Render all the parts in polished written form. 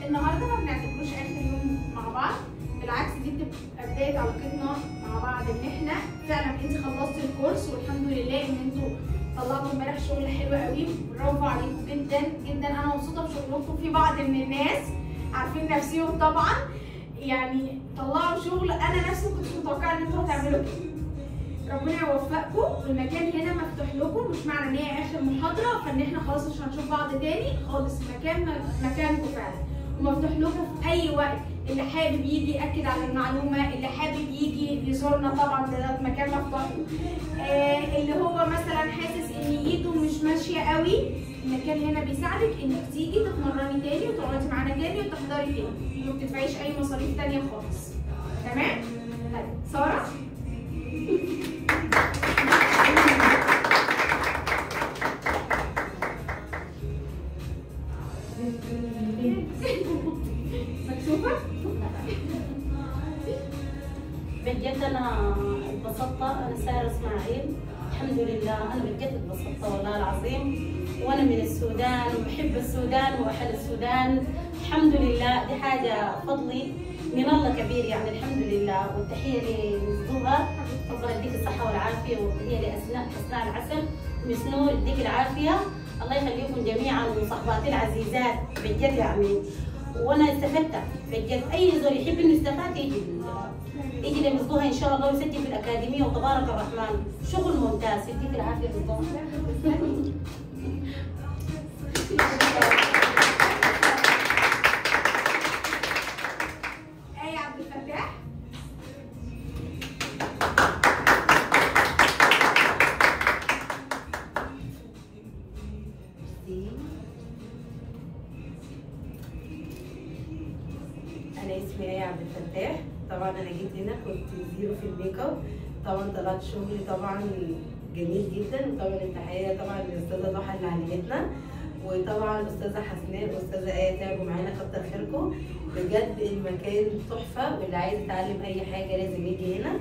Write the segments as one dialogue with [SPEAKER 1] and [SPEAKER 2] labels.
[SPEAKER 1] النهارده ما بنعتبروش اخر يوم مع بعض، بالعكس دي بتبقى بدايه علاقتنا مع بعض، ان احنا فعلا انت خلصتي الكورس والحمد لله ان انتوا طلعتوا امبارح شغل حلو قوي، برافو عليكم جدا جدا. انا مبسوطه بشغلكم. في بعض من الناس عارفين نفسهم طبعا يعني طلعوا شغل انا نفسي ما كنتش متوقعه ان انتوا هتعملوا كده. ربنا يوفقكم. المكان هنا مفتوح لكم، مش معنى ان هي اخر محاضره فان احنا خلاص مش هنشوف بعض تاني خالص. المكان مكانكم فعلا ومفتوح لكم في اي وقت. اللي حابب يجي ياكد على المعلومه، اللي حابب يجي يزورنا طبعا ده مكان مفتوح له. اللي هو مثلا حاسس ان ايده مش ماشيه قوي، المكان هنا بيساعدك انك تيجي تتمرني تاني وتقعدي معانا تاني وتحضري تاني، ما بتدفعيش اي مصاريف تانيه خالص. تمام؟ طيب ساره مكسوفه؟
[SPEAKER 2] بجد انا اتبسطت. انا ساره اسماعيل، الحمد لله انا بجد اتبسطت والله العظيم. وانا من السودان وبحب السودان واهل السودان، الحمد لله دي حاجه فضلي من الله كبير يعني الحمد لله. والتحيه لمصدوقه، ربنا يديك الصحه والعافيه، والتحيه لاسماء العسل ومس نور يديك العافيه، الله يخليكم جميعا وصحباتي العزيزات بجد يعني. وانا استفدت بجد. اي زول يحب انه يستفاد يجي لمصدوقه ان شاء الله ويسجل في الاكاديميه، وتبارك الرحمن شغل ممتاز. يديك العافيه مصدوقه.
[SPEAKER 3] أنا اسمي آية عبد الفتاح. طبعا أنا جيت هنا كنت زيرو في الميك اب، طبعا طلعت شغلي طبعا جميل جدا. وطبعا التحية طبعا للأستاذة ضحى اللي علمتنا، وطبعا الأستاذة حسناء والأستاذة آية تعبوا معانا كتر خيركم. بجد المكان تحفة، واللي عايز يتعلم أي حاجة لازم يجي هنا.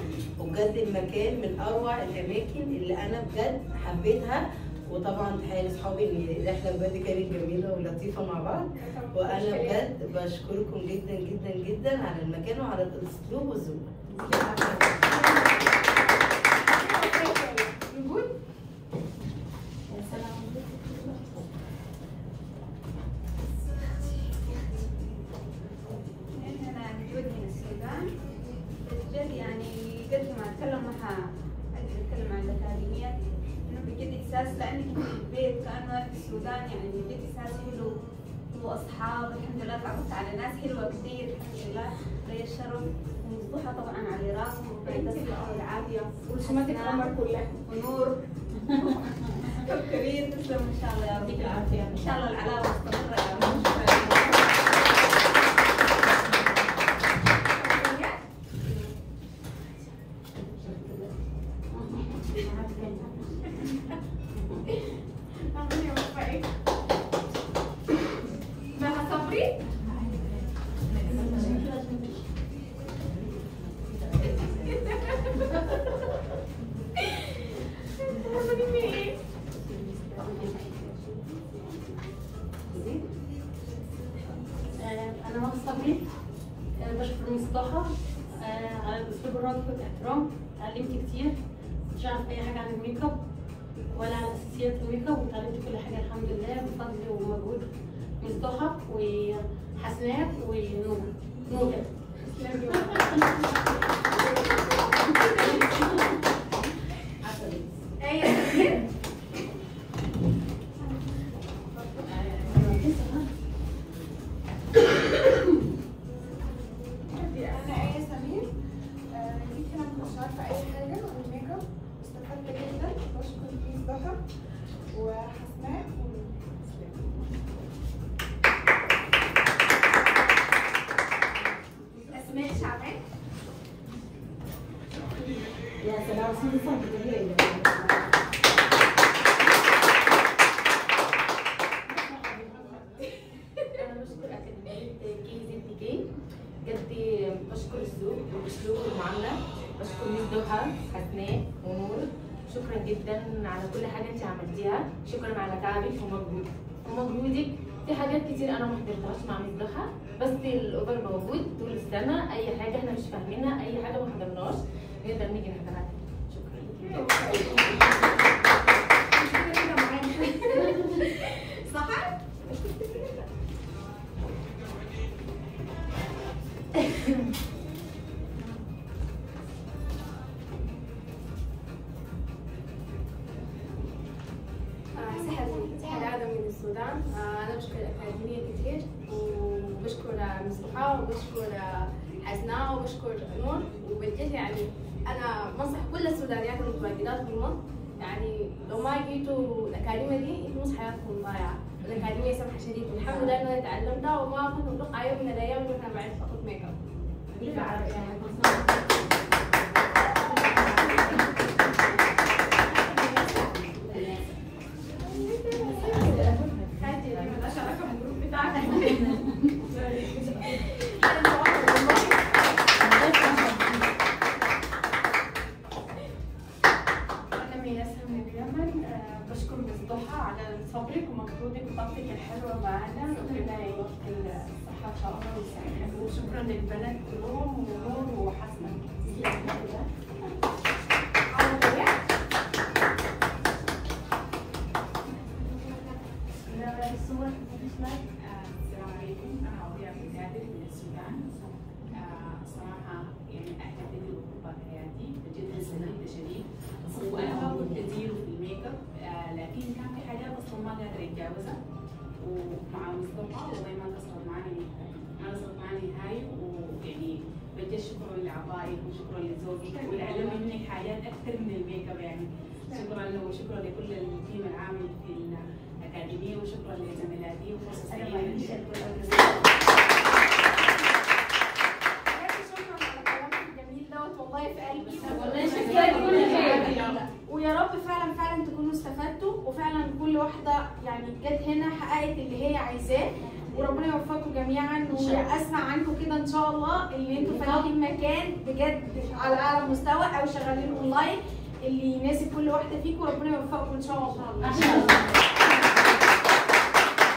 [SPEAKER 3] وبجد المكان من أروع الأماكن اللي أنا بجد حبيتها. وطبعا تحية لاصحابي ان الرحله بجد كانت جميله ولطيفه مع بعض. وانا بجد بشكركم جدا جدا جدا على المكان وعلى الاسلوب والذوق.
[SPEAKER 4] انا جود من السودان بجد يعني قبل ما اتكلم اتكلم عن الاكاديميه انه بجد احساس لاني كنت في البيت كانه في السودان يعني بجد احساس حلو واصحاب الحمد لله تعرفت على ناس حلوه كثير الحمد لله لي الشرف ومصبوحه طبعا على راسهم وربنا يديك الصحه والعافيه
[SPEAKER 1] ورسومات القمر كلها
[SPEAKER 4] ونور كبير تسلم ان شاء الله يا رب.
[SPEAKER 2] يديك العافيه
[SPEAKER 4] ان شاء الله العلاوه مستمره يا رب.
[SPEAKER 2] أنا مهندس صبري، بشكر مصطفى على الأسلوب الراقي والاحترام. اتعلمت كتير، مش عارف أي حاجة عن الميك اب ولا عن أساسيات الميك اب، واتعلمت كل حاجة الحمد لله بفضل ومجهود مصطفى وحسناء ونور.
[SPEAKER 1] وحسناء اسماء شعبان.
[SPEAKER 2] يا سلام صدق جميلة.
[SPEAKER 3] انا بشكر اكاديميه KZPK بجد، بشكر الذوق والاسلوب والمعامله. بشكر ميس ضحى، حسناء ونور، شكرا جدا على كل حاجه انت عملتيها. شكرا على تعبك ومجهودك
[SPEAKER 5] في حاجات كتير انا ما حضرتهاش مع مس ضحى، بس الاوفر موجود طول السنه. اي حاجه احنا مش فاهمينها، اي حاجه ما حضرناش، نقدر نيجي نحضرها. شكرا.
[SPEAKER 1] صح؟
[SPEAKER 6] سحر آدم من السودان. أنا بشكر الأكاديمية كتير، وبشكر مس ضحى، وبشكر حسناء، وبشكر نور. وبجد يعني أنا بنصح كل السودانيات المتواجدات في مصر، يعني لو ما جيتوا الأكاديمية دي انتوا نص حياتكم ضايعة. الأكاديمية سمحة شديد، والحمد لله إن أنا تعلمتها، وما كنت متوقعة يوم من الأيام إنه إحنا بعرف أخذ ميك اب.
[SPEAKER 7] بشكر مس ضحى على صبرك ومجهودك وطاقتك الحلوه معانا، ربنا يديك الصحه ان شاء الله ويسعدك. وشكرا للبنات كلهم ونور وحسنه.
[SPEAKER 8] السلام عليكم، انا عضية عبد القادر من السودان. صراحه يعني احلى فيديو بطبق حياتي، بجد سعيده شديد. وانا ما كنت زيرو في الميك اب، لكن كان في حاجات اصلا ما قادره اتجاوزها، ومع مصطفى وزي ما قصرت معانا نهاية. ويعني بجد شكرا لعبائك وشكرا لزوجك واللي علمني منك حاجات اكثر من الميك اب. يعني شكرا له وشكرا لكل التيم العامل في الأكاديمية، وشكرا لزميلاتي وفرصة سعيدة جدا.
[SPEAKER 1] شكرا على كلامك الجميل دوت، والله في قلبي. ويا رب فعلا فعلا تكونوا استفدتوا، وفعلا كل واحده يعني جت هنا حققت اللي هي عايزاه، وربنا يوفقكم جميعا. واسمع عنكم كده ان شاء الله اللي انتوا فاتحين مكان بجد على اعلى مستوى او شغالين اونلاين اللي يناسب كل واحده فيكم. ربنا يوفقكم ان شاء الله.